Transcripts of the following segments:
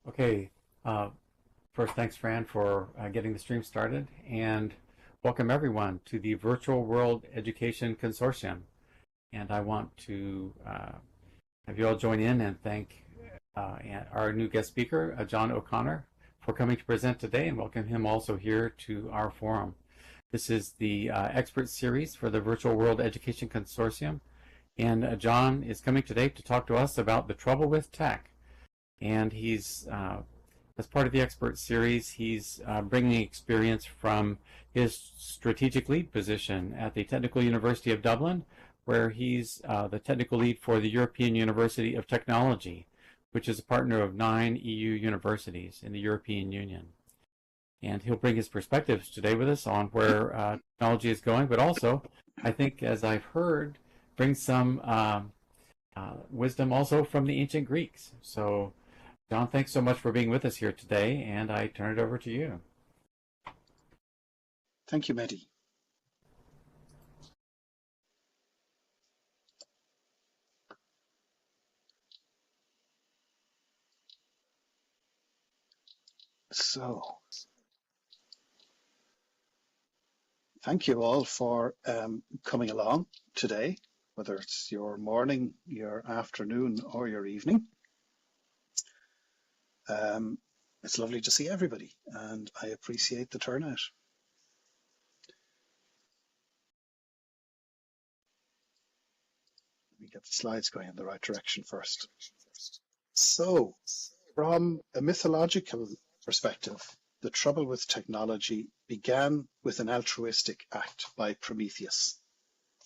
Okay, uh, first, thanks, Fran, for getting the stream started, and welcome everyone to the Virtual World Education Consortium. And I want to have you all join in and thank our new guest speaker, John O'Connor, for coming to present today, and welcome him also here to our forum. This is the expert series for the Virtual World Education Consortium, and John is coming today to talk to us about the trouble with tech. And he's, as part of the expert series, he's bringing experience from his strategic lead position at the Technical University of Dublin, where he's the technical lead for the European University of Technology, which is a partner of 9 EU universities in the European Union. And he'll bring his perspectives today with us on where technology is going, but also, I think, as I've heard, bring some wisdom also from the ancient Greeks. So, John, thanks so much for being with us here today, and I turn it over to you. Thank you, Mehdi. So, thank you all for coming along today, whether it's your morning, your afternoon, or your evening. It's lovely to see everybody, and I appreciate the turnout. Let me get the slides going in the right direction first. So, from a mythological perspective, the trouble with technology began with an altruistic act by Prometheus,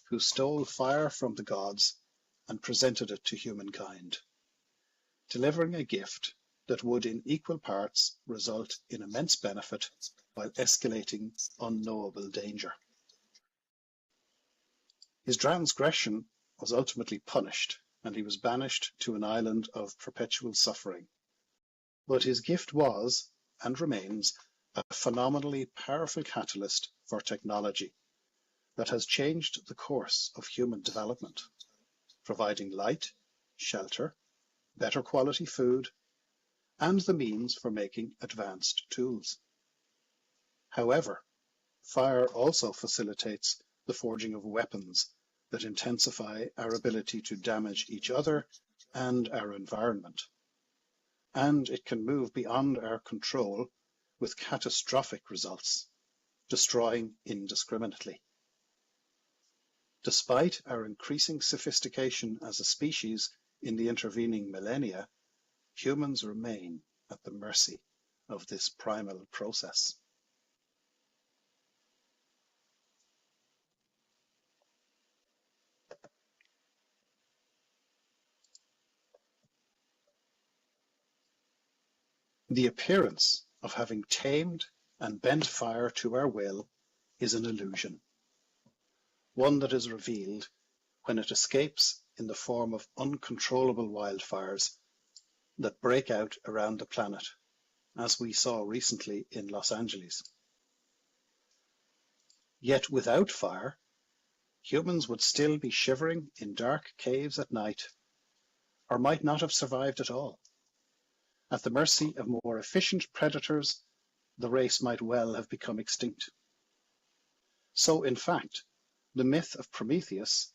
who stole fire from the gods and presented it to humankind, delivering a gift that would in equal parts result in immense benefit while escalating unknowable danger. His transgression was ultimately punished, and he was banished to an island of perpetual suffering. But his gift was, and remains, a phenomenally powerful catalyst for technology that has changed the course of human development, providing light, shelter, better quality food, and the means for making advanced tools. However, fire also facilitates the forging of weapons that intensify our ability to damage each other and our environment. And it can move beyond our control with catastrophic results, destroying indiscriminately. Despite our increasing sophistication as a species in the intervening millennia, humans remain at the mercy of this primal process. The appearance of having tamed and bent fire to our will is an illusion, one that is revealed when it escapes in the form of uncontrollable wildfires that break out around the planet, as we saw recently in Los Angeles. Yet without fire, humans would still be shivering in dark caves at night, or might not have survived at all. At the mercy of more efficient predators, the race might well have become extinct. So, in fact, the myth of Prometheus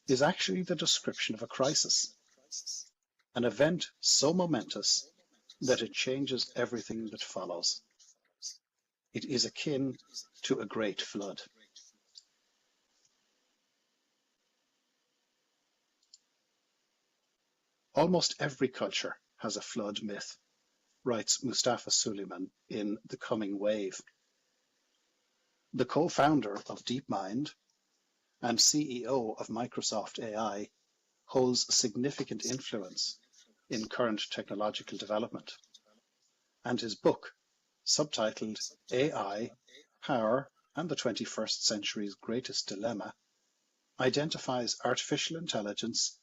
is actually the description of a crisis, an event so momentous that it changes everything that follows. It is akin to a great flood. Almost every culture has a flood myth, writes Mustafa Suleyman in The Coming Wave. The co-founder of DeepMind and CEO of Microsoft AI holds significant influence in current technological development. And his book, subtitled AI, Power and the 21st Century's Greatest Dilemma, identifies artificial intelligence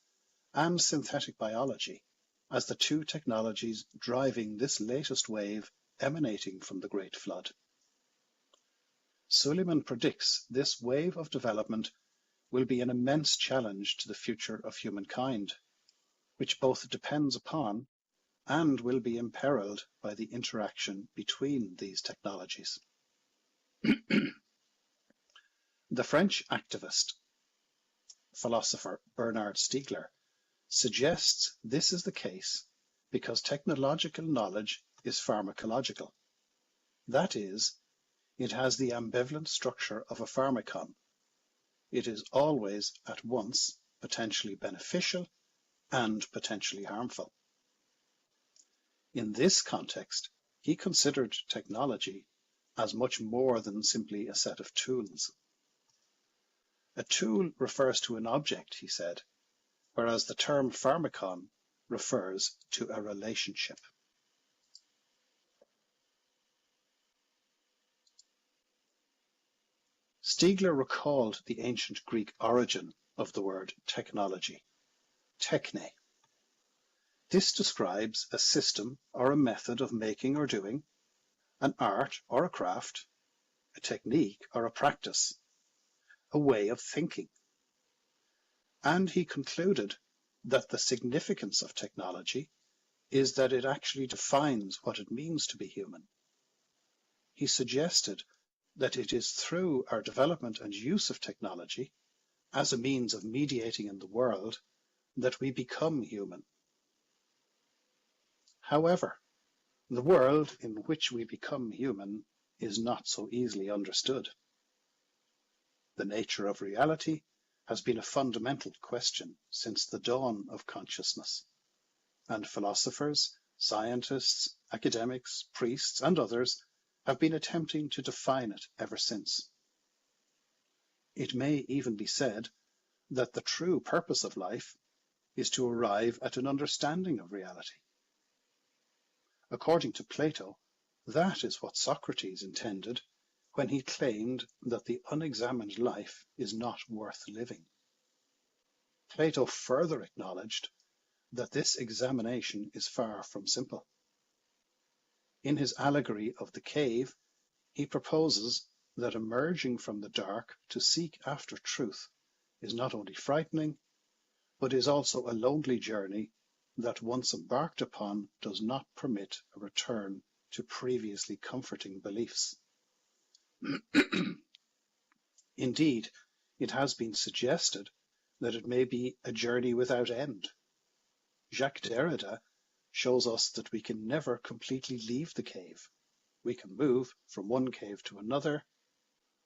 and synthetic biology as the two technologies driving this latest wave emanating from the Great Flood. Suleyman predicts this wave of development will be an immense challenge to the future of humankind, which both depends upon and will be imperiled by the interaction between these technologies. The French activist, philosopher Bernard Stiegler suggests this is the case because technological knowledge is pharmacological. That is, it has the ambivalent structure of a pharmacon. It is always at once potentially beneficial and potentially harmful. In this context, he considered technology as much more than simply a set of tools. A tool refers to an object, he said, whereas the term pharmacon refers to a relationship. Stiegler recalled the ancient Greek origin of the word technology, technē. This describes a system or a method of making or doing, an art or a craft, a technique or a practice, a way of thinking. And he concluded that the significance of technology is that it actually defines what it means to be human. He suggested that it is through our development and use of technology as a means of mediating in the world that we become human. However, the world in which we become human is not so easily understood. The nature of reality has been a fundamental question since the dawn of consciousness, and philosophers, scientists, academics, priests, and others have been attempting to define it ever since. It may even be said that the true purpose of life is to arrive at an understanding of reality. According to Plato, that is what Socrates intended when he claimed that the unexamined life is not worth living. Plato further acknowledged that this examination is far from simple. In his allegory of the cave, he proposes that emerging from the dark to seek after truth is not only frightening, but is also a lonely journey that once embarked upon does not permit a return to previously comforting beliefs. Indeed, it has been suggested that it may be a journey without end. Jacques Derrida shows us that we can never completely leave the cave. We can move from one cave to another,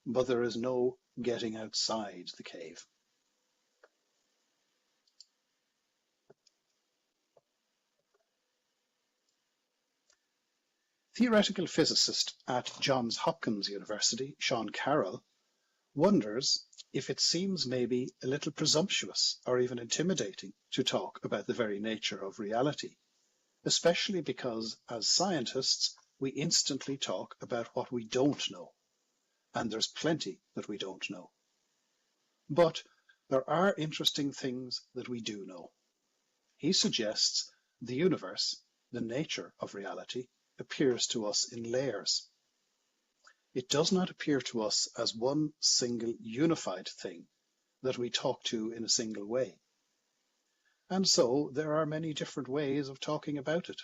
but there is no getting outside the cave. Theoretical physicist at Johns Hopkins University, Sean Carroll, wonders if it seems maybe a little presumptuous or even intimidating to talk about the very nature of reality, especially because as scientists we instantly talk about what we don't know, and there's plenty that we don't know. But there are interesting things that we do know. He suggests the universe, the nature of reality, appears to us in layers. It does not appear to us as one single unified thing that we talk to in a single way. And so there are many different ways of talking about it.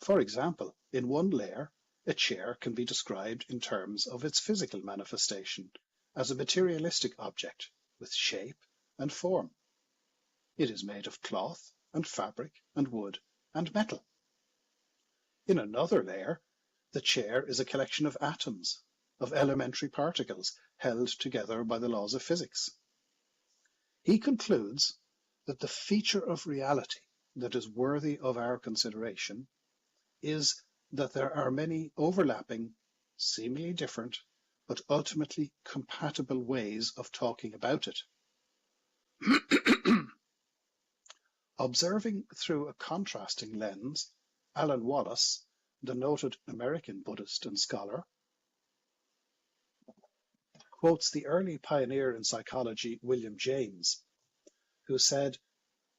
For example, in one layer, a chair can be described in terms of its physical manifestation as a materialistic object with shape and form. It is made of cloth and fabric and wood and metal. In another layer, the chair is a collection of atoms, of elementary particles held together by the laws of physics. He concludes that the feature of reality that is worthy of our consideration is that there are many overlapping, seemingly different, but ultimately compatible ways of talking about it. Observing through a contrasting lens, Alan Wallace, the noted American Buddhist and scholar, quotes the early pioneer in psychology William James, who said,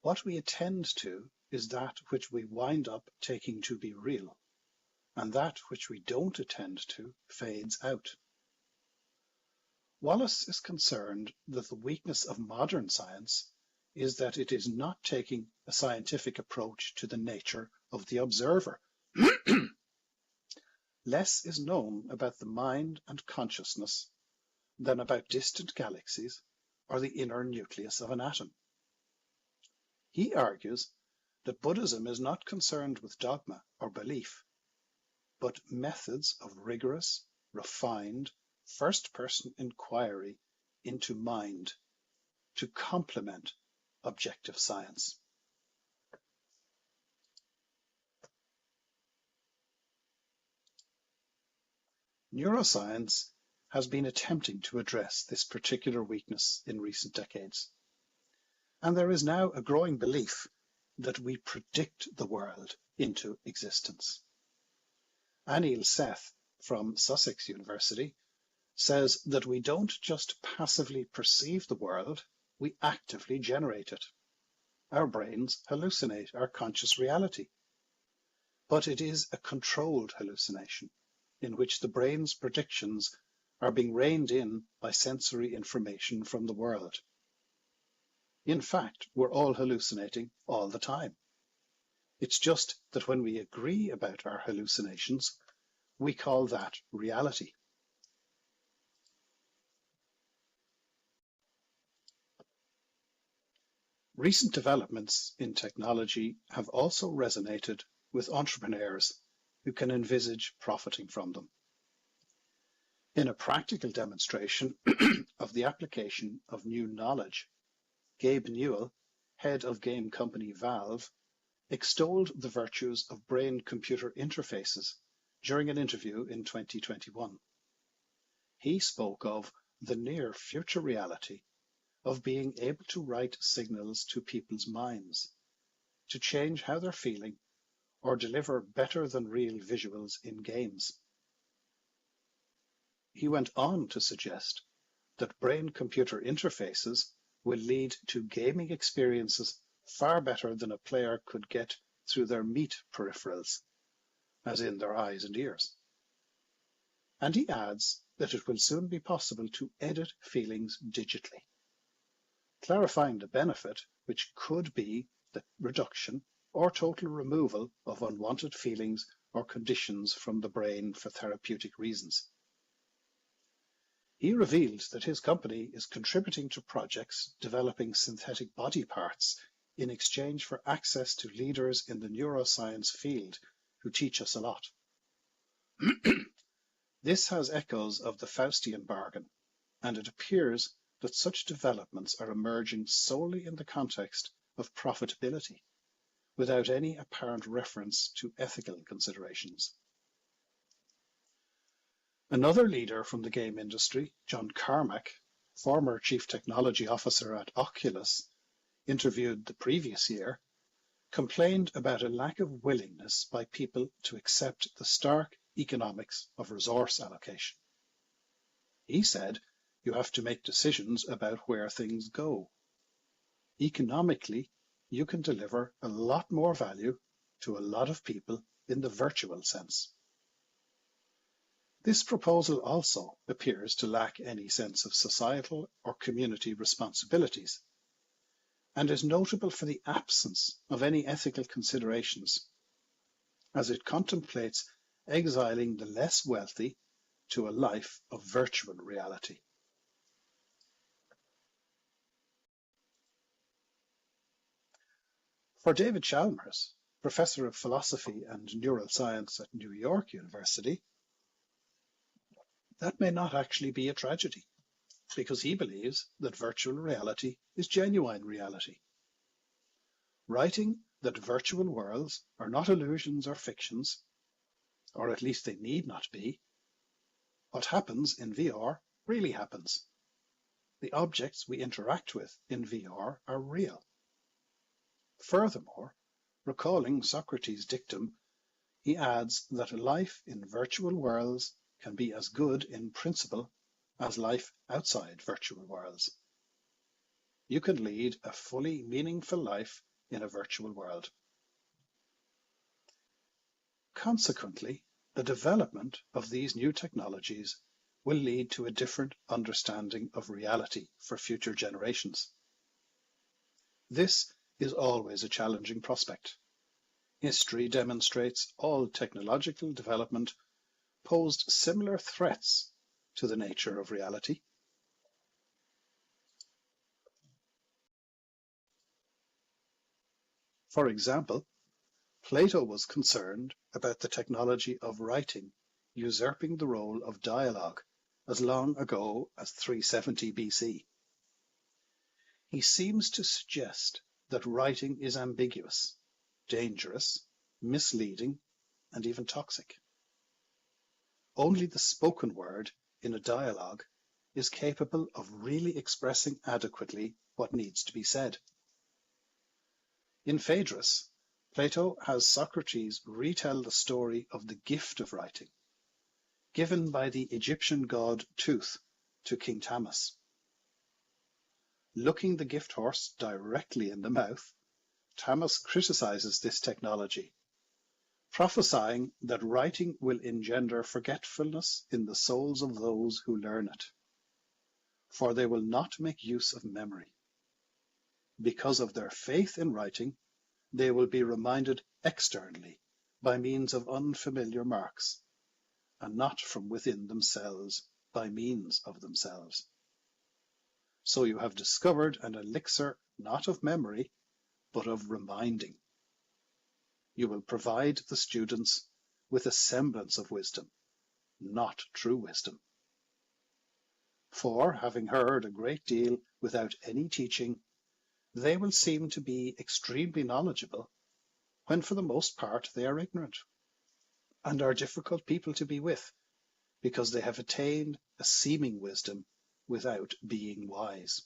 "What we attend to is that which we wind up taking to be real, and that which we don't attend to fades out." Wallace is concerned that the weakness of modern science is that it is not taking a scientific approach to the nature of the observer. Less is known about the mind and consciousness than about distant galaxies or the inner nucleus of an atom. He argues that Buddhism is not concerned with dogma or belief, but methods of rigorous, refined, first-person inquiry into mind to complement objective science. Neuroscience has been attempting to address this particular weakness in recent decades, and there is now a growing belief that we predict the world into existence. Anil Seth from Sussex University says that we don't just passively perceive the world, we actively generate it. Our brains hallucinate our conscious reality, but it is a controlled hallucination in which the brain's predictions are being reined in by sensory information from the world. In fact, we're all hallucinating all the time. It's just that when we agree about our hallucinations, we call that reality. Recent developments in technology have also resonated with entrepreneurs who can envisage profiting from them. In a practical demonstration of the application of new knowledge, Gabe Newell, head of game company Valve, extolled the virtues of brain-computer interfaces during an interview in 2021. He spoke of the near future reality of being able to write signals to people's minds, to change how they're feeling or deliver better than real visuals in games. He went on to suggest that brain-computer interfaces will lead to gaming experiences far better than a player could get through their meat peripherals, as in their eyes and ears. And he adds that it will soon be possible to edit feelings digitally, clarifying the benefit, which could be the reduction or total removal of unwanted feelings or conditions from the brain for therapeutic reasons. He revealed that his company is contributing to projects developing synthetic body parts in exchange for access to leaders in the neuroscience field who teach us a lot. This has echoes of the Faustian bargain, and it appears that such developments are emerging solely in the context of profitability, without any apparent reference to ethical considerations. Another leader from the game industry, John Carmack, former Chief Technology Officer at Oculus, interviewed the previous year, complained about a lack of willingness by people to accept the stark economics of resource allocation. He said, you have to make decisions about where things go. Economically, you can deliver a lot more value to a lot of people in the virtual sense. This proposal also appears to lack any sense of societal or community responsibilities, and is notable for the absence of any ethical considerations, as it contemplates exiling the less wealthy to a life of virtual reality. For David Chalmers, Professor of Philosophy and Neuroscience at New York University, that may not actually be a tragedy, because he believes that virtual reality is genuine reality. Writing that virtual worlds are not illusions or fictions, or at least they need not be, what happens in VR really happens. The objects we interact with in VR are real. Furthermore, recalling Socrates' dictum, he adds that life in virtual worlds can be as good in principle as life outside virtual worlds. You can lead a fully meaningful life in a virtual world. Consequently, the development of these new technologies will lead to a different understanding of reality for future generations. This is always a challenging prospect. History demonstrates all technological development posed similar threats to the nature of reality. For example, Plato was concerned about the technology of writing usurping the role of dialogue as long ago as 370 BC. He seems to suggest that writing is ambiguous, dangerous, misleading, and even toxic. Only the spoken word in a dialogue is capable of really expressing adequately what needs to be said. In Phaedrus, Plato has Socrates retell the story of the gift of writing, given by the Egyptian god Tooth to King Tamas. Looking the gift horse directly in the mouth, Tamas criticizes this technology, prophesying that writing will engender forgetfulness in the souls of those who learn it, for they will not make use of memory. Because of their faith in writing, they will be reminded externally by means of unfamiliar marks, and not from within themselves by means of themselves. So you have discovered an elixir not of memory, but of reminding. You will provide the students with a semblance of wisdom, not true wisdom. For, having heard a great deal without any teaching, they will seem to be extremely knowledgeable, when for the most part they are ignorant, and are difficult people to be with, because they have attained a seeming wisdom without being wise.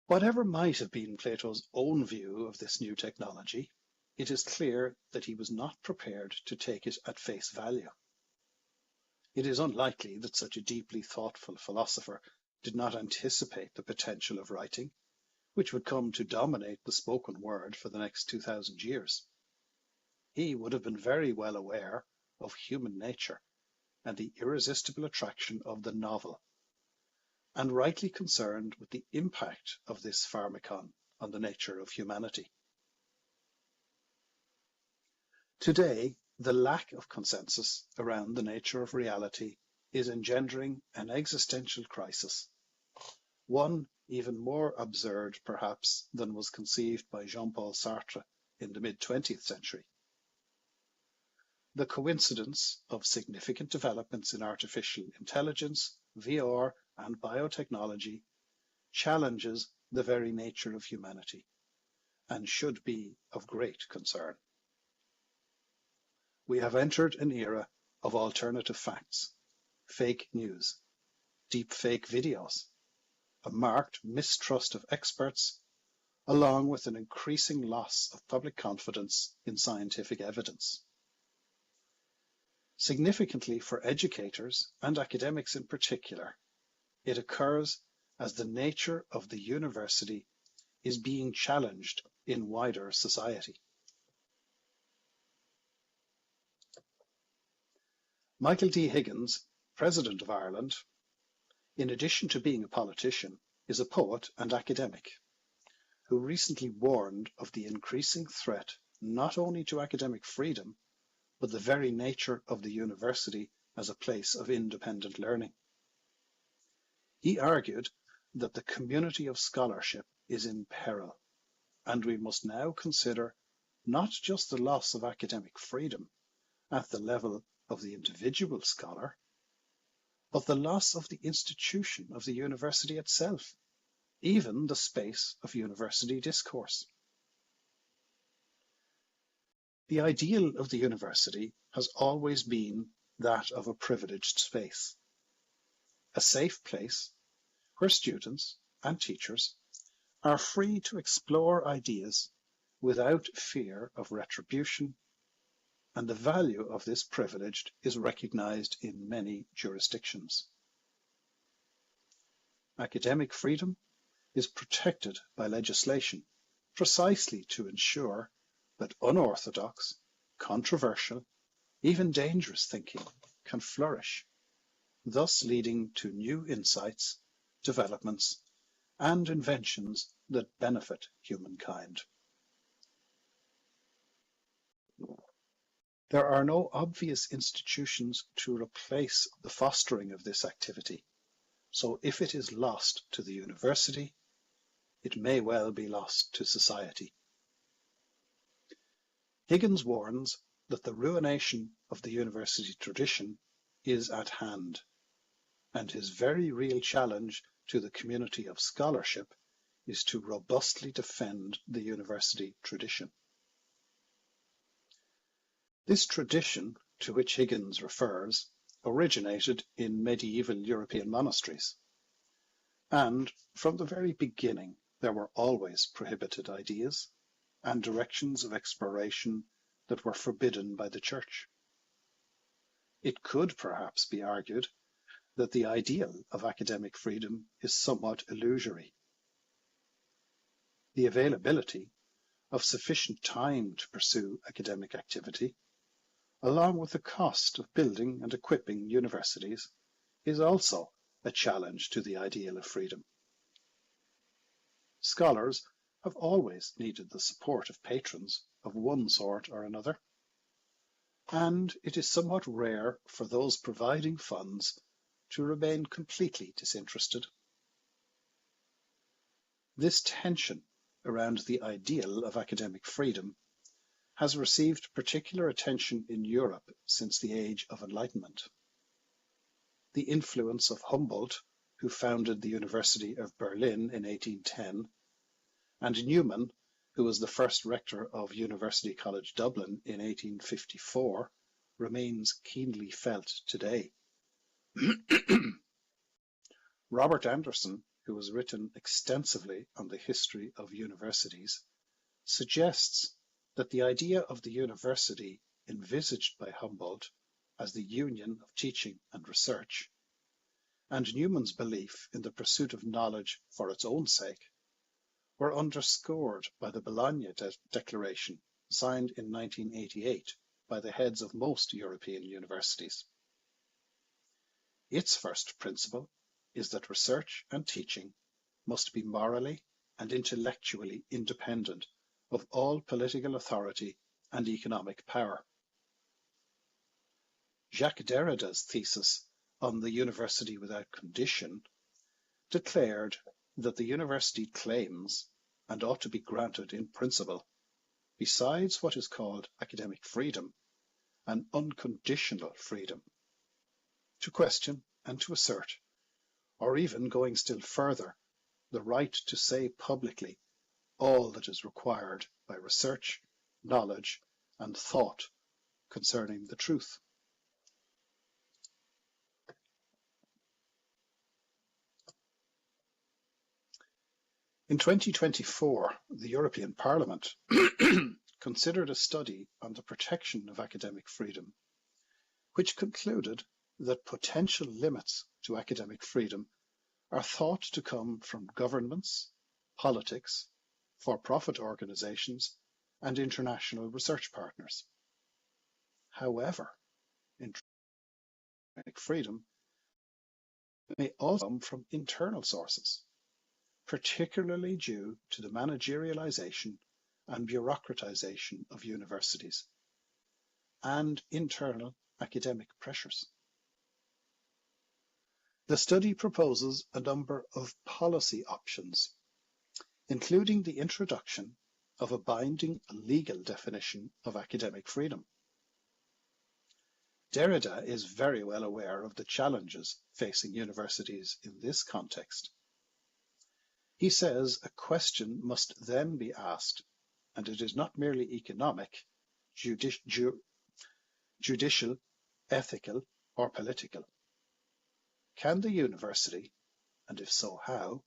Whatever might have been Plato's own view of this new technology, it is clear that he was not prepared to take it at face value. It is unlikely that such a deeply thoughtful philosopher did not anticipate the potential of writing, which would come to dominate the spoken word for the next 2,000 years. He would have been very well aware of human nature and the irresistible attraction of the novel, and rightly concerned with the impact of this pharmacon on the nature of humanity. Today, the lack of consensus around the nature of reality is engendering an existential crisis, one even more absurd perhaps than was conceived by Jean-Paul Sartre in the mid-20th century. The coincidence of significant developments in artificial intelligence, VR, and biotechnology challenges the very nature of humanity and should be of great concern. We have entered an era of alternative facts, fake news, deep fake videos, a marked mistrust of experts, along with an increasing loss of public confidence in scientific evidence. Significantly for educators and academics in particular, it occurs as the nature of the university is being challenged in wider society. Michael D. Higgins, President of Ireland, in addition to being a politician, is a poet and academic who recently warned of the increasing threat not only to academic freedom, but the very nature of the university as a place of independent learning. He argued that the community of scholarship is in peril, and we must now consider not just the loss of academic freedom at the level of the individual scholar, but the loss of the institution of the university itself, even the space of university discourse. The ideal of the university has always been that of a privileged space, a safe place where students and teachers are free to explore ideas without fear of retribution, and the value of this privilege is recognized in many jurisdictions. Academic freedom is protected by legislation precisely to ensure that unorthodox, controversial, even dangerous thinking can flourish, thus leading to new insights, developments, and inventions that benefit humankind. There are no obvious institutions to replace the fostering of this activity, so if it is lost to the university, it may well be lost to society. Higgins warns that the ruination of the university tradition is at hand, and his very real challenge to the community of scholarship is to robustly defend the university tradition. This tradition, to which Higgins refers, originated in medieval European monasteries, and from the very beginning there were always prohibited ideas and directions of exploration that were forbidden by the Church. It could perhaps be argued that the ideal of academic freedom is somewhat illusory. The availability of sufficient time to pursue academic activity, along with the cost of building and equipping universities, is also a challenge to the ideal of freedom. Scholars have always needed the support of patrons of one sort or another, and it is somewhat rare for those providing funds to remain completely disinterested. This tension around the ideal of academic freedom has received particular attention in Europe since the Age of Enlightenment. The influence of Humboldt, who founded the University of Berlin in 1810, and Newman, who was the first rector of University College Dublin in 1854, remains keenly felt today. Robert Anderson, who has written extensively on the history of universities, suggests that the idea of the university envisaged by Humboldt as the union of teaching and research, and Newman's belief in the pursuit of knowledge for its own sake, were underscored by the Bologna Declaration, signed in 1988 by the heads of most European universities. Its first principle is that research and teaching must be morally and intellectually independent of all political authority and economic power. Jacques Derrida's thesis on the university without condition declared that the university claims, and ought to be granted in principle, besides what is called academic freedom, an unconditional freedom to question and to assert, or even going still further, the right to say publicly all that is required by research, knowledge, and thought concerning the truth. In 2024, the European Parliament considered a study on the protection of academic freedom, which concluded that potential limits to academic freedom are thought to come from governments, politics, for-profit organizations, and international research partners. However, academic freedom may also come from internal sources, particularly due to the managerialization and bureaucratization of universities and internal academic pressures. The study proposes a number of policy options, including the introduction of a binding legal definition of academic freedom. Derrida is very well aware of the challenges facing universities in this context. He says a question must then be asked, and it is not merely economic, judicial, ethical, or political. Can the university, and if so how,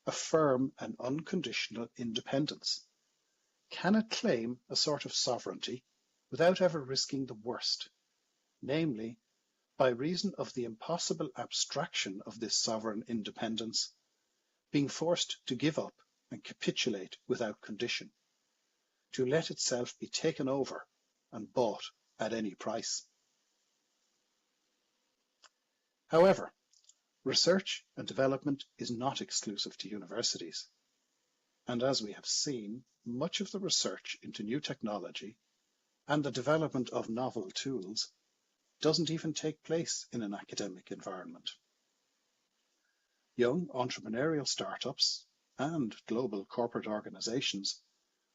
affirm an unconditional independence? Can it claim a sort of sovereignty without ever risking the worst, namely, by reason of the impossible abstraction of this sovereign independence, being forced to give up and capitulate without condition, to let itself be taken over and bought at any price? However, Research and development is not exclusive to universities. And as we have seen, much of the research into new technology and the development of novel tools doesn't even take place in an academic environment. Young entrepreneurial startups and global corporate organizations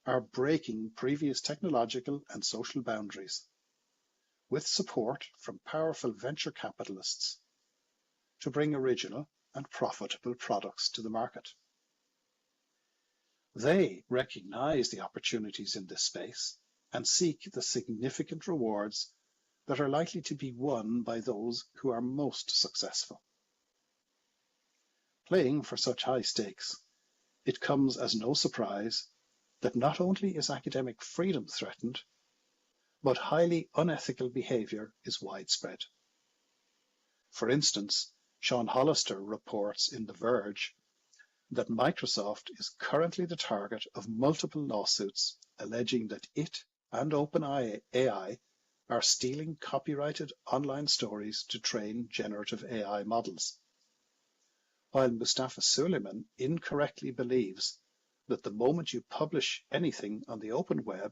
are breaking previous technological and social boundaries, with support from powerful venture capitalists to bring original and profitable products to the market. They recognize the opportunities in this space and seek the significant rewards that are likely to be won by those who are most successful. Playing for such high stakes, it comes as no surprise that not only is academic freedom threatened, but highly unethical behavior is widespread. For instance, Sean Hollister reports in The Verge that Microsoft is currently the target of multiple lawsuits alleging that it and OpenAI are stealing copyrighted online stories to train generative AI models, while Mustafa Suleyman incorrectly believes that the moment you publish anything on the open web,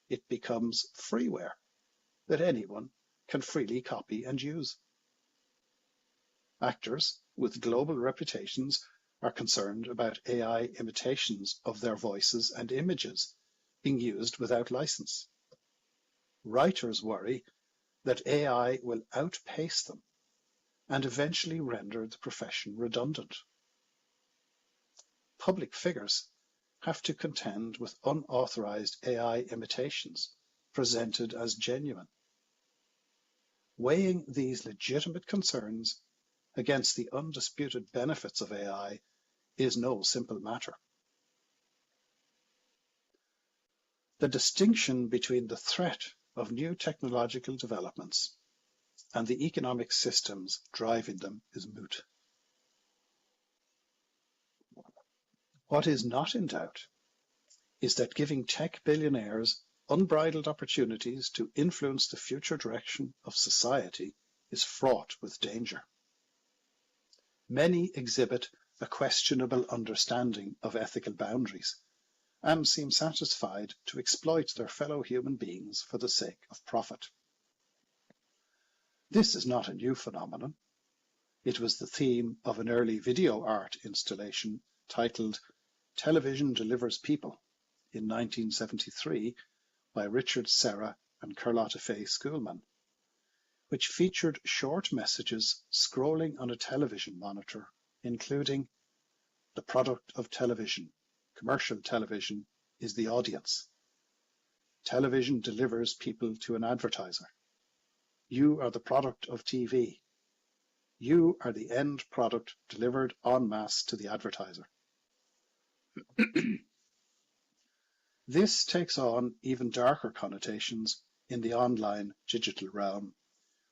it becomes freeware that anyone can freely copy and use. Actors with global reputations are concerned about AI imitations of their voices and images being used without license. Writers worry that AI will outpace them and eventually render the profession redundant. Public figures have to contend with unauthorized AI imitations presented as genuine. Weighing these legitimate concerns against the undisputed benefits of AI is no simple matter. The distinction between the threat of new technological developments and the economic systems driving them is moot. What is not in doubt is that giving tech billionaires unbridled opportunities to influence the future direction of society is fraught with danger. Many exhibit a questionable understanding of ethical boundaries and seem satisfied to exploit their fellow human beings for the sake of profit. This is not a new phenomenon. It was the theme of an early video art installation titled "Television Delivers People" in 1973 by Richard Serra and Carlotta Faye Schoolman, which featured short messages scrolling on a television monitor, including "The product of television, commercial television, is the audience. Television delivers people to an advertiser. You are the product of TV. You are the end product delivered en masse to the advertiser." This takes on even darker connotations in the online digital realm,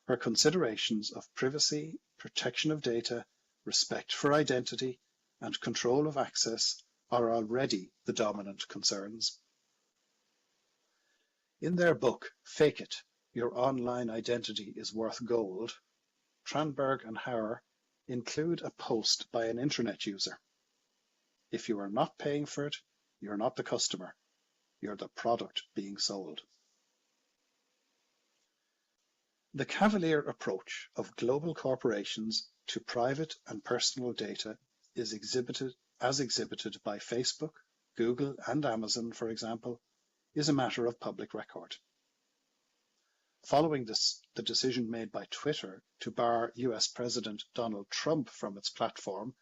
where considerations of privacy, protection of data, respect for identity, and control of access are already the dominant concerns. In their book, "Fake It, Your Online Identity is Worth Gold," Tranberg and Hauer include a post by an internet user. If you are not paying for it, you're not the customer. You're the product being sold. The cavalier approach of global corporations to private and personal data is exhibited by Facebook, Google, and Amazon, for example, is a matter of public record. Following the decision made by Twitter to bar US President Donald Trump from its platform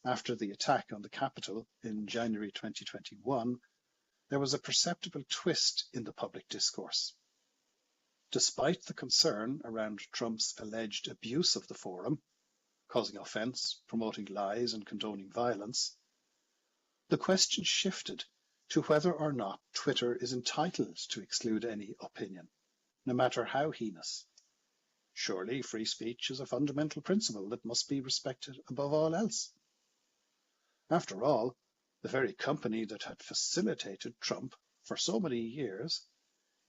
after the attack on the Capitol in January 2021, there was a perceptible twist in the public discourse. Despite the concern around Trump's alleged abuse of the forum, causing offense, promoting lies, and condoning violence, the question shifted to whether or not Twitter is entitled to exclude any opinion, no matter how heinous. Surely free speech is a fundamental principle that must be respected above all else. After all, the very company that had facilitated Trump for so many years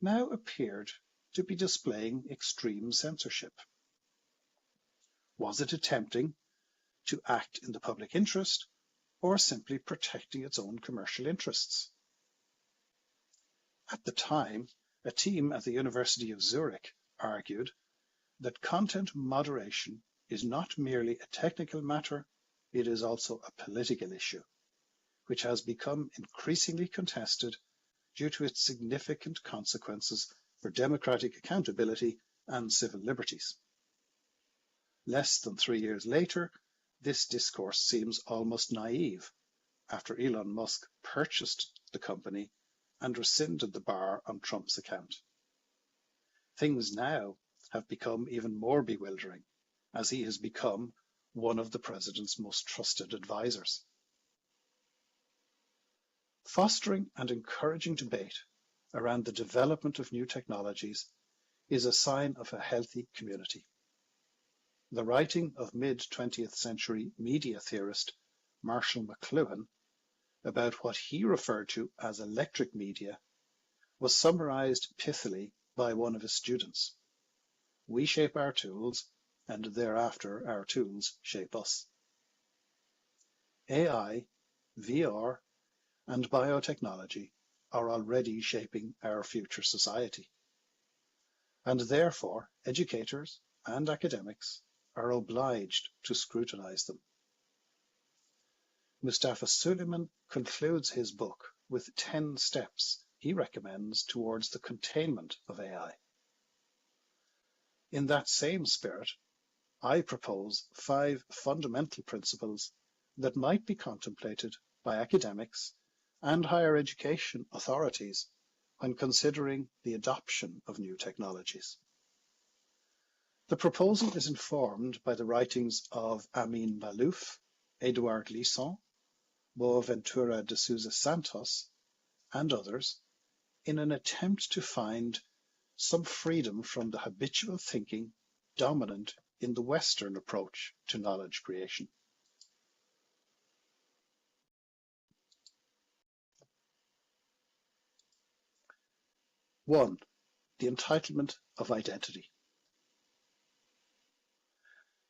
now appeared to be displaying extreme censorship. Was it attempting to act in the public interest or simply protecting its own commercial interests. At the time, a team at the University of Zurich argued that content moderation is not merely a technical matter, it is also a political issue, which has become increasingly contested due to its significant consequences for democratic accountability and civil liberties. Less than 3 years later, this discourse seems almost naive after Elon Musk purchased the company and rescinded the bar on Trump's account. Things now have become even more bewildering as he has become one of the president's most trusted advisors. Fostering and encouraging debate around the development of new technologies is a sign of a healthy community. The writing of mid-20th century media theorist Marshall McLuhan about what he referred to as electric media was summarized pithily by one of his students. We shape our tools, and thereafter our tools shape us. AI, VR, and biotechnology are already shaping our future society. And therefore, educators and academics are obliged to scrutinize them. Mustafa Suleyman concludes his book with 10 steps he recommends towards the containment of AI. In that same spirit, I propose 5 fundamental principles that might be contemplated by academics and higher education authorities when considering the adoption of new technologies. The proposal is informed by the writings of Amin Maalouf, Edouard Glissant, Boaventura de Sousa Santos, and others, in an attempt to find some freedom from the habitual thinking dominant in the Western approach to knowledge creation. One, the entitlement of identity.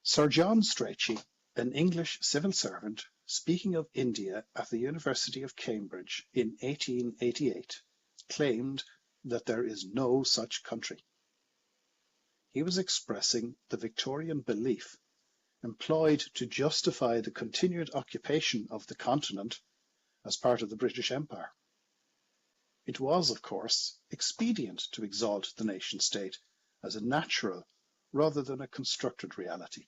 Sir John Strachey, an English civil servant, speaking of India at the University of Cambridge in 1888, claimed that there is no such country. He was expressing the Victorian belief employed to justify the continued occupation of the continent as part of the British Empire. It was, of course, expedient to exalt the nation-state as a natural rather than a constructed reality.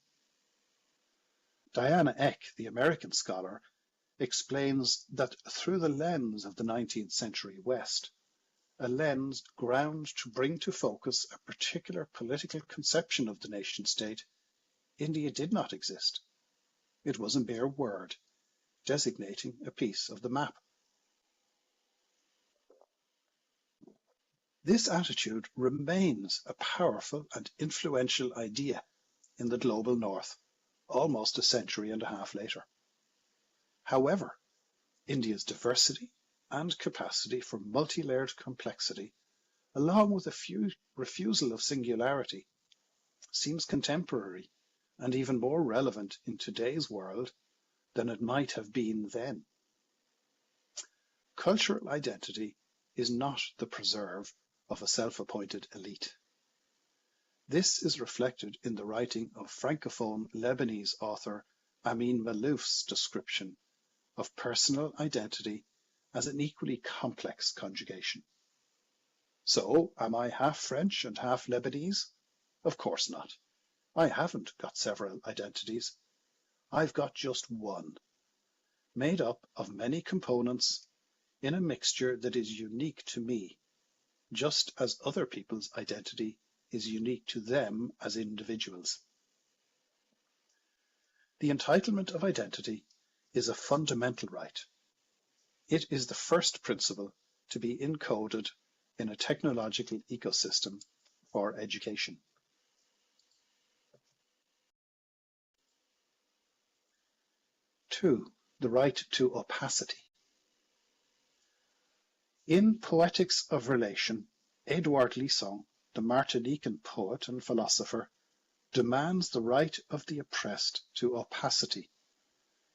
Diana Eck, the American scholar, explains that through the lens of the 19th century West, a lens ground to bring to focus a particular political conception of the nation-state, India did not exist. It was a mere word, designating a piece of the map. This attitude remains a powerful and influential idea in the global North, almost a century and a half later. However, India's diversity and capacity for multi-layered complexity, along with a refusal of singularity, seems contemporary and even more relevant in today's world than it might have been then. Cultural identity is not the preserve of a self-appointed elite. This is reflected in the writing of Francophone Lebanese author Amin Maalouf's description of personal identity as an equally complex conjugation. So, am I half French and half Lebanese? Of course not. I haven't got several identities. I've got just one, made up of many components in a mixture that is unique to me, just as other people's identity is unique to them as individuals. The entitlement of identity is a fundamental right. It is the first principle to be encoded in a technological ecosystem for education. Two, the right to opacity. In Poetics of Relation, Edouard Glissant, the Martinican poet and philosopher, demands the right of the oppressed to opacity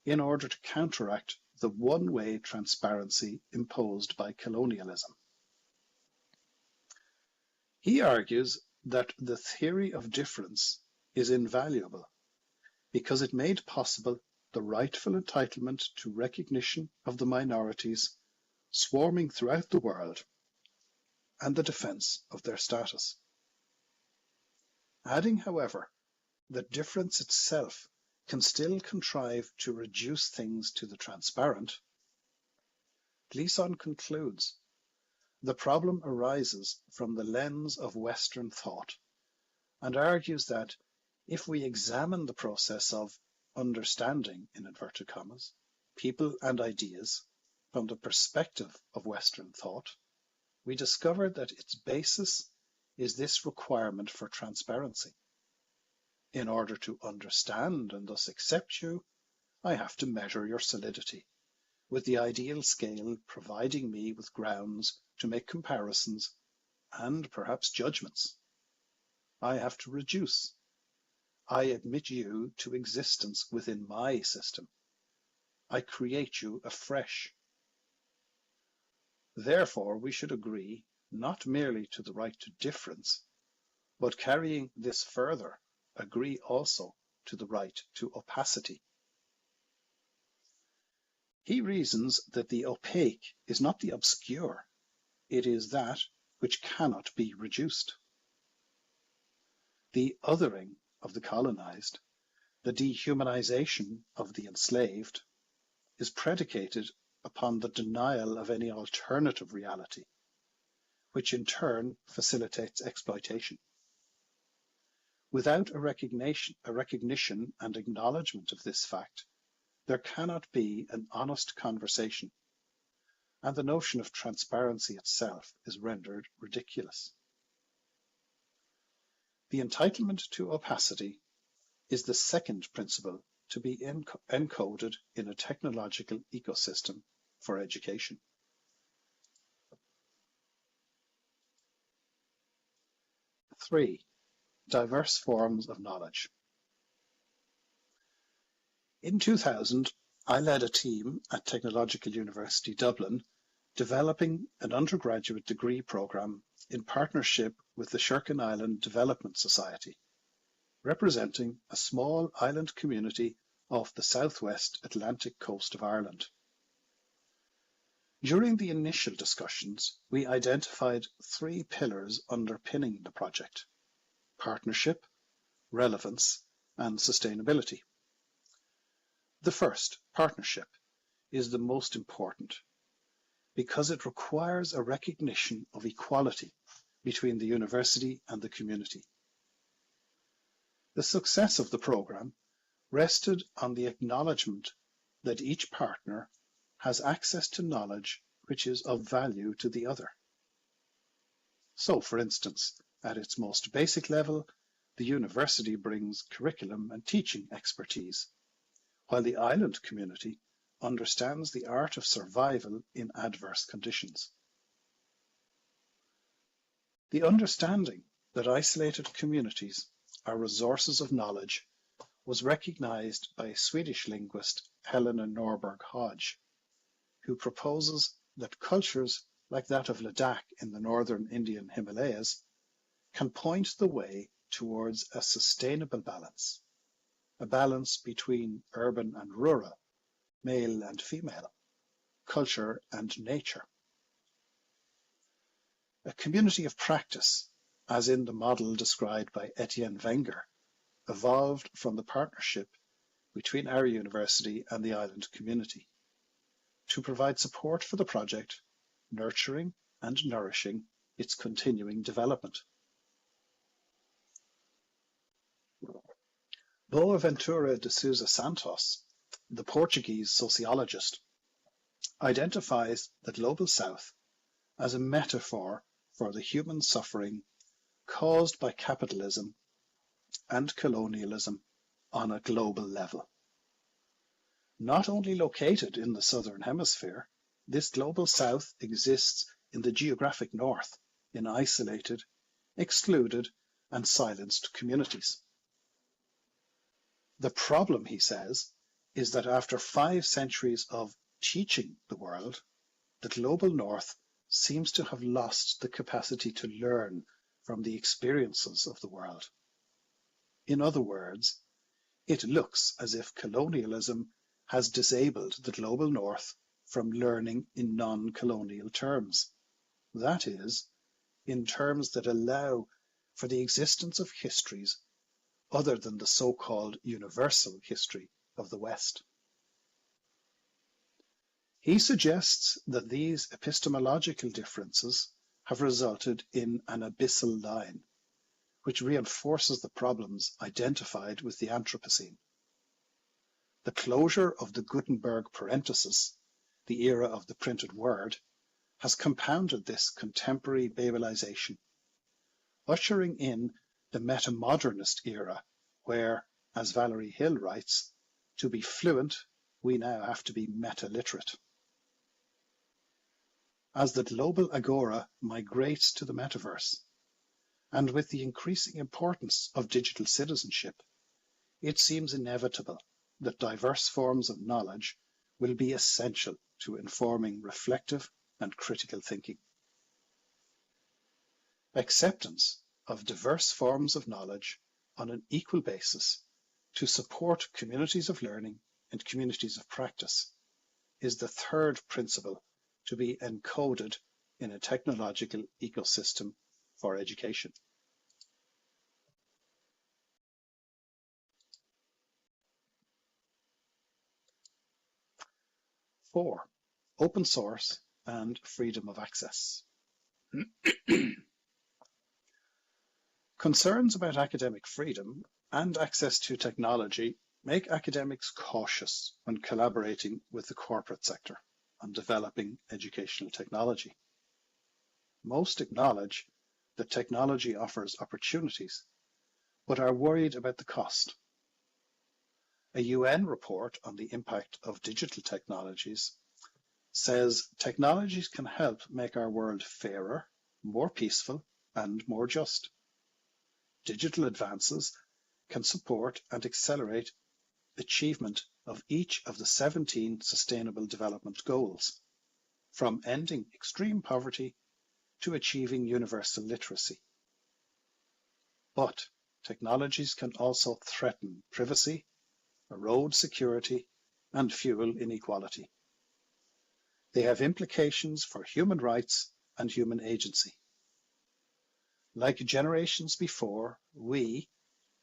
in order to counteract the one-way transparency imposed by colonialism. He argues that the theory of difference is invaluable because it made possible the rightful entitlement to recognition of the minorities swarming throughout the world and the defense of their status. Adding, however, that difference itself can still contrive to reduce things to the transparent, Gleason concludes the problem arises from the lens of Western thought and argues that if we examine the process of understanding, in inverted commas, people and ideas from the perspective of Western thought, we discover that its basis is this requirement for transparency. In order to understand and thus accept you, I have to measure your solidity, with the ideal scale providing me with grounds to make comparisons and perhaps judgments. I have to reduce. I admit you to existence within my system. I create you afresh. Therefore, we should agree not merely to the right to difference, but carrying this further, agree also to the right to opacity. He reasons that the opaque is not the obscure, it is that which cannot be reduced. The othering of the colonized, the dehumanization of the enslaved, is predicated upon the denial of any alternative reality, which in turn facilitates exploitation. Without a recognition and acknowledgement of this fact, there cannot be an honest conversation, and the notion of transparency itself is rendered ridiculous. The entitlement to opacity is the second principle to be encoded in a technological ecosystem for education. Three, diverse forms of knowledge. In 2000, I led a team at Technological University Dublin developing an undergraduate degree programme in partnership with the Sherkin Island Development Society, representing a small island community off the southwest Atlantic coast of Ireland. During the initial discussions, we identified three pillars underpinning the project: partnership, relevance, and sustainability. The first, partnership, is the most important because it requires a recognition of equality between the university and the community. The success of the programme rested on the acknowledgement that each partner has access to knowledge which is of value to the other. So, for instance, at its most basic level, the university brings curriculum and teaching expertise, while the island community understands the art of survival in adverse conditions. The understanding that isolated communities are resources of knowledge was recognized by Swedish linguist Helena Norberg Hodge, who proposes that cultures like that of Ladakh in the northern Indian Himalayas can point the way towards a sustainable balance, a balance between urban and rural, male and female, culture and nature. A community of practice, as in the model described by Etienne Wenger, evolved from the partnership between our university and the island community to provide support for the project, nurturing and nourishing its continuing development. Boaventura de Sousa Santos, the Portuguese sociologist, identifies the Global South as a metaphor for the human suffering caused by capitalism and colonialism on a global level. Not only located in the Southern Hemisphere, this Global South exists in the geographic North, in isolated, excluded, and silenced communities. The problem, he says, is that after 5 centuries of teaching the world, the global north seems to have lost the capacity to learn from the experiences of the world. In other words, it looks as if colonialism has disabled the global north from learning in non-colonial terms. That is, in terms that allow for the existence of histories other than the so-called universal history of the West. He suggests that these epistemological differences have resulted in an abyssal line, which reinforces the problems identified with the Anthropocene. The closure of the Gutenberg parenthesis, the era of the printed word, has compounded this contemporary Babelization, ushering in the metamodernist era, where, as Valerie Hill writes, to be fluent, we now have to be meta-literate. As the global agora migrates to the metaverse, and with the increasing importance of digital citizenship, it seems inevitable that diverse forms of knowledge will be essential to informing reflective and critical thinking. Acceptance of diverse forms of knowledge on an equal basis to support communities of learning and communities of practice is the third principle to be encoded in a technological ecosystem for education. Four, open source and freedom of access. Concerns about academic freedom and access to technology make academics cautious when collaborating with the corporate sector on developing educational technology. Most acknowledge that technology offers opportunities, but are worried about the cost. A UN report on the impact of digital technologies says technologies can help make our world fairer, more peaceful, and more just. Digital advances can support and accelerate achievement of each of the 17 Sustainable Development Goals, from ending extreme poverty to achieving universal literacy. But technologies can also threaten privacy, erode security, and fuel inequality. They have implications for human rights and human agency. Like generations before, we,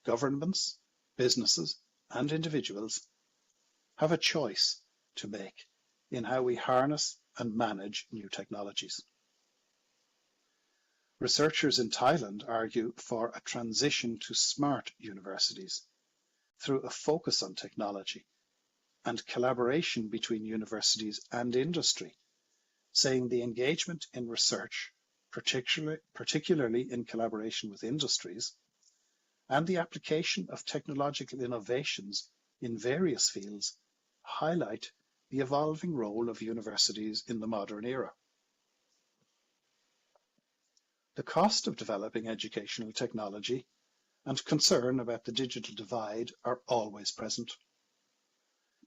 governments, businesses, and individuals, have a choice to make in how we harness and manage new technologies. Researchers in Thailand argue for a transition to smart universities through a focus on technology and collaboration between universities and industry, saying the engagement in research, particularly in collaboration with industries, and the application of technological innovations in various fields highlight the evolving role of universities in the modern era. The cost of developing educational technology and concern about the digital divide are always present.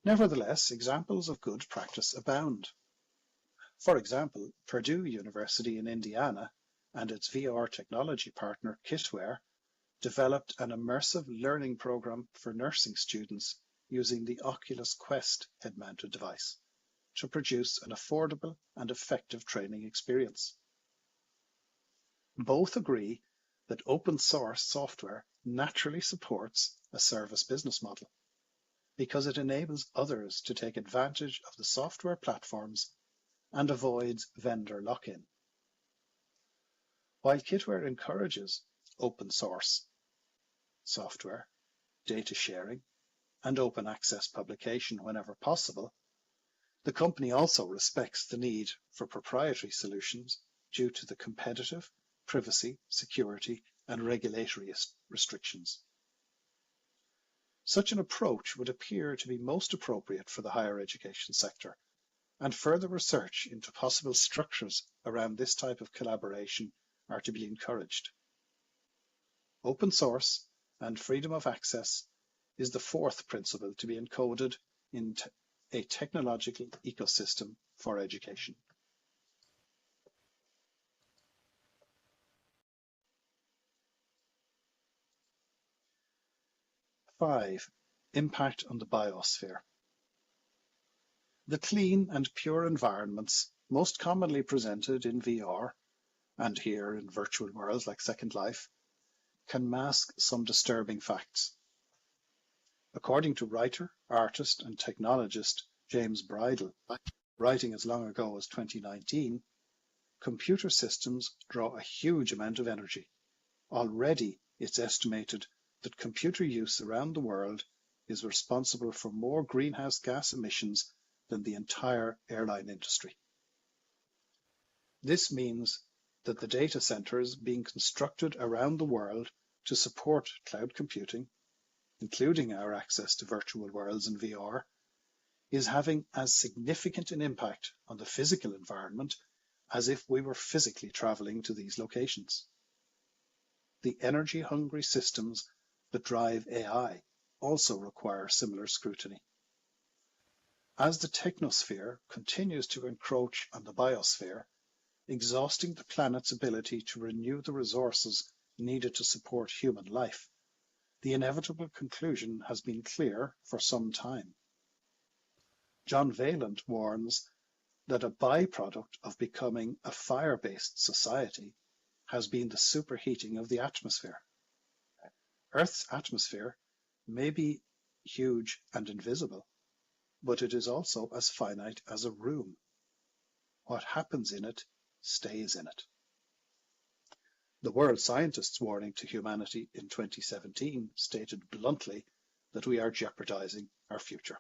Nevertheless, examples of good practice abound. For example, Purdue University in Indiana and its VR technology partner Kitware developed an immersive learning program for nursing students using the Oculus Quest head-mounted device to produce an affordable and effective training experience. Both agree that open source software naturally supports a service business model because it enables others to take advantage of the software platforms and avoids vendor lock-in. While Kitware encourages open source software, data sharing, and open access publication whenever possible, the company also respects the need for proprietary solutions due to the competitive, privacy, security, and regulatory restrictions. Such an approach would appear to be most appropriate for the higher education sector, and further research into possible structures around this type of collaboration are to be encouraged. Open source and freedom of access is the fourth principle to be encoded in a technological ecosystem for education. Five, impact on the biosphere. The clean and pure environments most commonly presented in VR and here in virtual worlds like Second Life can mask some disturbing facts. According to writer, artist and technologist James Bridle, writing as long ago as 2019, computer systems draw a huge amount of energy. Already it's estimated that computer use around the world is responsible for more greenhouse gas emissions than the entire airline industry. This means that the data centers being constructed around the world to support cloud computing, including our access to virtual worlds and VR, is having as significant an impact on the physical environment as if we were physically traveling to these locations. The energy-hungry systems that drive AI also require similar scrutiny. As the technosphere continues to encroach on the biosphere, exhausting the planet's ability to renew the resources needed to support human life, the inevitable conclusion has been clear for some time. John Vaillant warns that a byproduct of becoming a fire-based society has been the superheating of the atmosphere. Earth's atmosphere may be huge and invisible, but it is also as finite as a room. What happens in it stays in it. The world scientists' warning to humanity in 2017 stated bluntly that we are jeopardizing our future.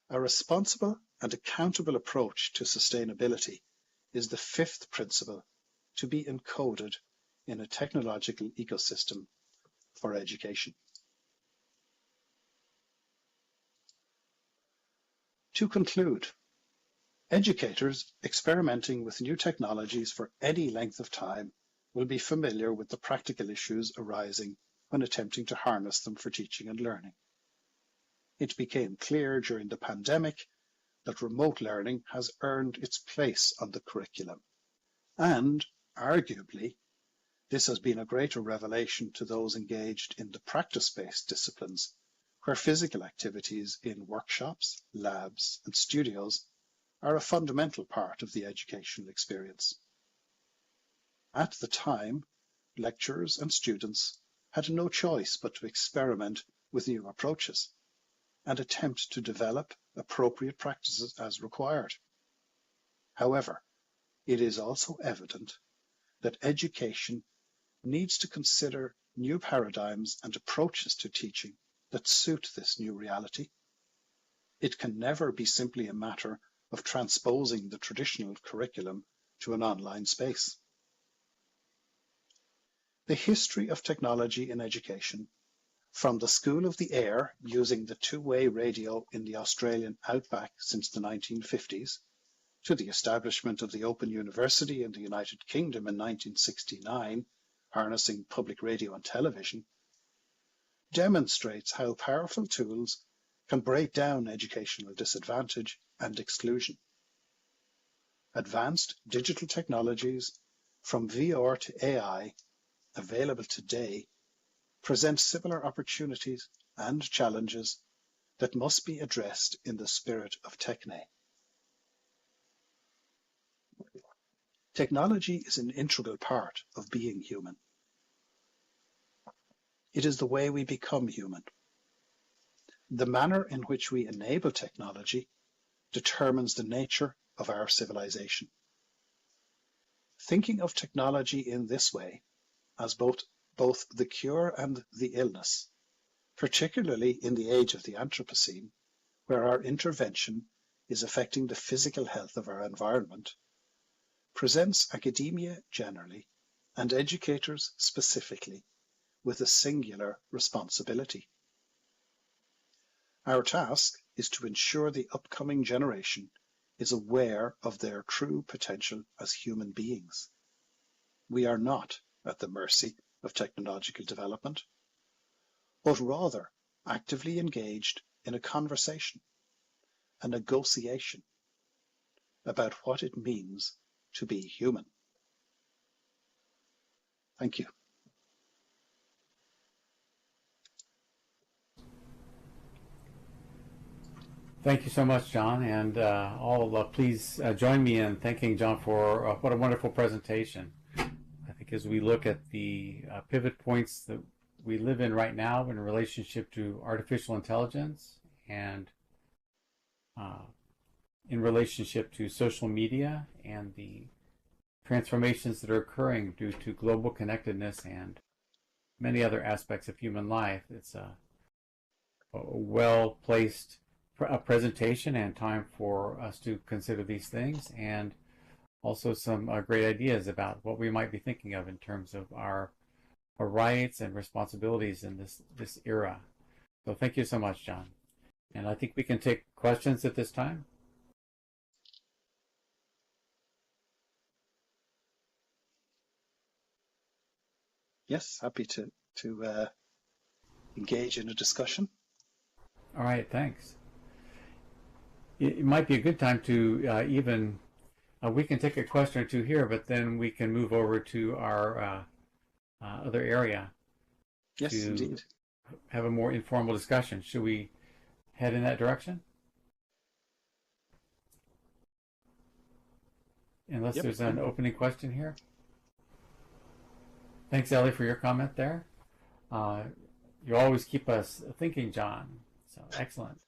A responsible and accountable approach to sustainability is the fifth principle to be encoded in a technological ecosystem for education. To conclude, educators experimenting with new technologies for any length of time will be familiar with the practical issues arising when attempting to harness them for teaching and learning. It became clear during the pandemic that remote learning has earned its place on the curriculum, and arguably, this has been a greater revelation to those engaged in the practice-based disciplines, where physical activities in workshops, labs, and studios are a fundamental part of the educational experience. At the time, lecturers and students had no choice but to experiment with new approaches and attempt to develop appropriate practices as required. However, it is also evident that education needs to consider new paradigms and approaches to teaching that suit this new reality. It can never be simply a matter of transposing the traditional curriculum to an online space. The history of technology in education, from the School of the Air using the two-way radio in the Australian outback since the 1950s, to the establishment of the Open University in the United Kingdom in 1969, harnessing public radio and television, demonstrates how powerful tools can break down educational disadvantage and exclusion. Advanced digital technologies, from VR to AI, available today, present similar opportunities and challenges that must be addressed in the spirit of technē. Technology is an integral part of being human. It is the way we become human. The manner in which we enable technology determines the nature of our civilization. Thinking of technology in this way, as both the cure and the illness, particularly in the age of the Anthropocene, where our intervention is affecting the physical health of our environment, presents academia generally and educators specifically with a singular responsibility. Our task is to ensure the upcoming generation is aware of their true potential as human beings. We are not at the mercy of technological development, but rather actively engaged in a conversation, a negotiation about what it means to be human. Thank you. Thank you so much, John, and all please join me in thanking John for what a wonderful presentation. I think as we look at the pivot points that we live in right now in relationship to artificial intelligence and in relationship to social media and the transformations that are occurring due to global connectedness and many other aspects of human life, it's a well-placed presentation and time for us to consider these things, and also some great ideas about what we might be thinking of in terms of our rights and responsibilities in this era. So thank you so much, John. And I think we can take questions at this time. Yes, happy to engage in a discussion. All right, thanks. It might be a good time to we can take a question or two here, but then we can move over to our other area. Yes, indeed. Have a more informal discussion. Should we head in that direction? Unless there's an opening question here. Thanks, Ellie, for your comment there. You always keep us thinking, John. So excellent.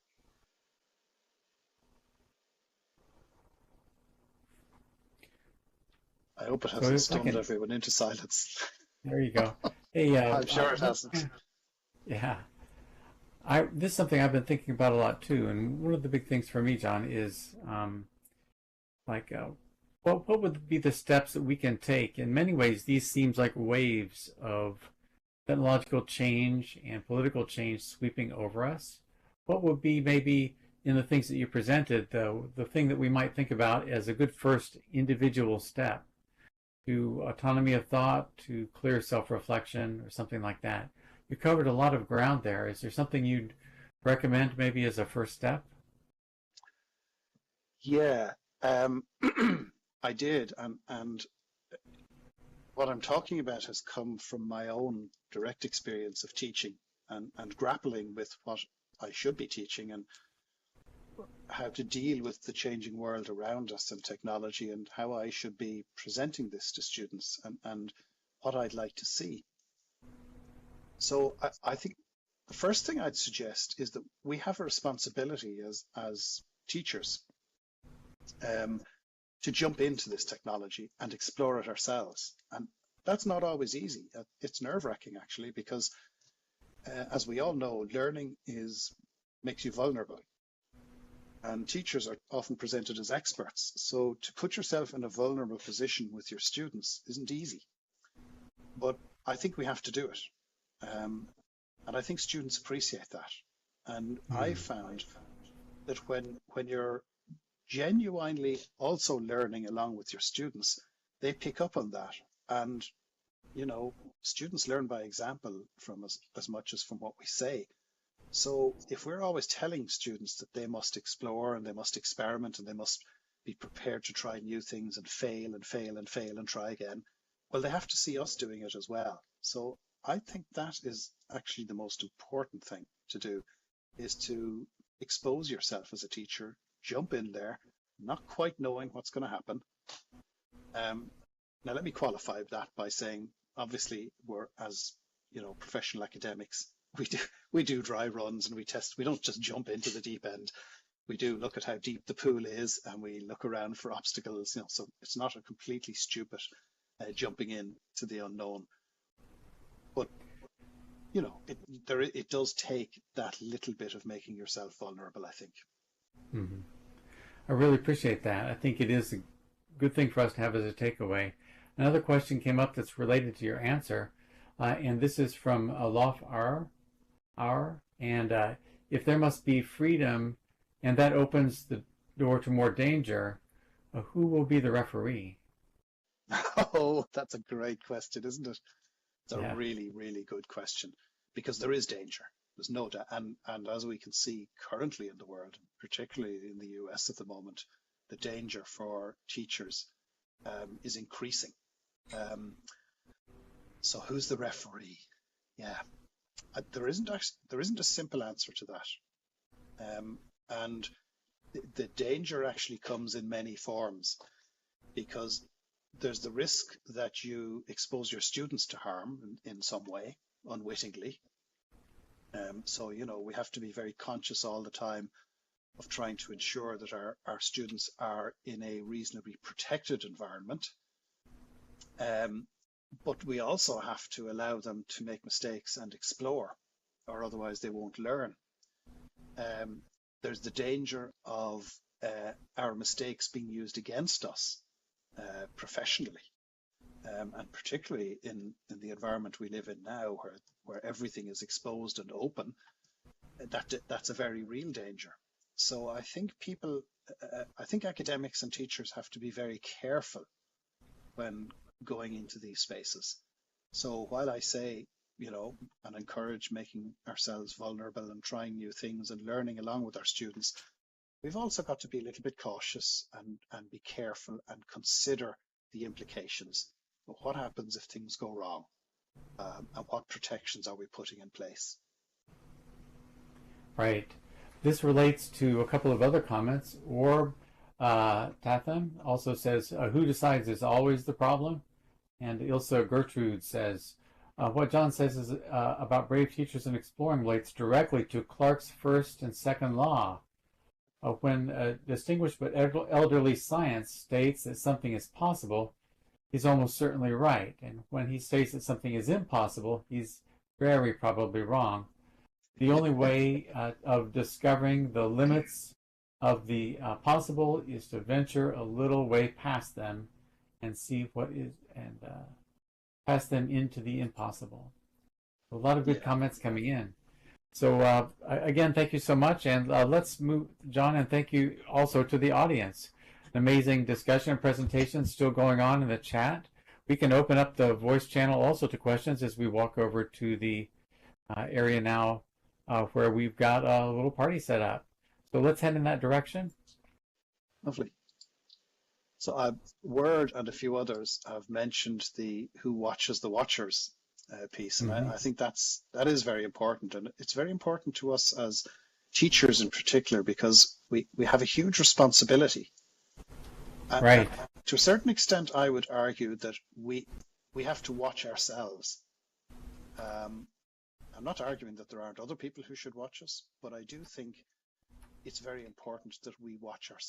I hope it hasn't stunned everyone into silence. There you go. Hey, I'm sure it hasn't. Yeah. This is something I've been thinking about a lot too, and one of the big things for me, John, is what would be the steps that we can take? In many ways, these seems like waves of technological change and political change sweeping over us. What would be maybe in the things that you presented, the thing that we might think about as a good first individual step to autonomy of thought, to clear self-reflection, or something like that? You covered a lot of ground there. Is there something you'd recommend maybe as a first step? Yeah, I did, and what I'm talking about has come from my own direct experience of teaching and grappling with what I should be teaching and how to deal with the changing world around us and technology, and how I should be presenting this to students and what I'd like to see. So I think the first thing I'd suggest is that we have a responsibility as teachers to jump into this technology and explore it ourselves. And that's not always easy. It's nerve-wracking, actually, because as we all know, learning makes you vulnerable. And teachers are often presented as experts. So to put yourself in a vulnerable position with your students isn't easy. But I think we have to do it. And I think students appreciate that. And I found that when you're genuinely also learning along with your students, they pick up on that. And, you know, students learn by example from us as much as from what we say. So if we're always telling students that they must explore and they must experiment and they must be prepared to try new things and fail and fail and fail and try again, well, they have to see us doing it as well. So I think that is actually the most important thing to do, is to expose yourself as a teacher, jump in there, not quite knowing what's going to happen. Now, let me qualify that by saying, obviously, we're, as you know, professional academics, we do dry runs and we test. We don't just jump into the deep end. We do look at how deep the pool is and we look around for obstacles. You know, so it's not a completely stupid jumping in to the unknown. But you know, it does take that little bit of making yourself vulnerable, I think. Mm-hmm. I really appreciate that. I think it is a good thing for us to have as a takeaway. Another question came up that's related to your answer, and this is from Alof R. And if there must be freedom, and that opens the door to more danger, who will be the referee? Oh, that's a great question, isn't it? It's a really, really good question, because there is danger. There's no doubt. And as we can see currently in the world, particularly in the US at the moment, the danger for teachers is increasing. So who's the referee? Yeah, there isn't a simple answer to that. And the danger actually comes in many forms, because there's the risk that you expose your students to harm in some way, unwittingly. So, we have to be very conscious all the time of trying to ensure that our students are in a reasonably protected environment. But we also have to allow them to make mistakes and explore, or otherwise they won't learn. There's the danger of our mistakes being used against us professionally, and particularly in the environment we live in now, where everything is exposed and open. That's a very real danger. So I think academics and teachers have to be very careful when going into these spaces. So while I say, and encourage making ourselves vulnerable and trying new things and learning along with our students, we've also got to be a little bit cautious and be careful and consider the implications of what happens if things go wrong, and what protections are we putting in place. Right. This relates to a couple of other comments. Orb Tatham also says, who decides is always the problem. And Ilsa Gertrude says, what John says is about brave teachers and exploring relates directly to Clarke's first and second law. When distinguished but elderly science states that something is possible, he's almost certainly right. And when he states that something is impossible, he's very probably wrong. The only way of discovering the limits of the possible is to venture a little way past them and see what is, and pass them into the impossible. A lot of good comments coming in. So again, thank you so much, and let's move, John, and thank you also to the audience. An amazing discussion and presentation still going on in the chat. We can open up the voice channel also to questions as we walk over to the area now where we've got a little party set up. So let's head in that direction. Lovely. So Word and a few others have mentioned the who watches the watchers piece, and I think that is very important, and it's very important to us as teachers in particular, because we have a huge responsibility. Right. To a certain extent, I would argue that we have to watch ourselves. I'm not arguing that there aren't other people who should watch us, but I do think it's very important that we watch ourselves.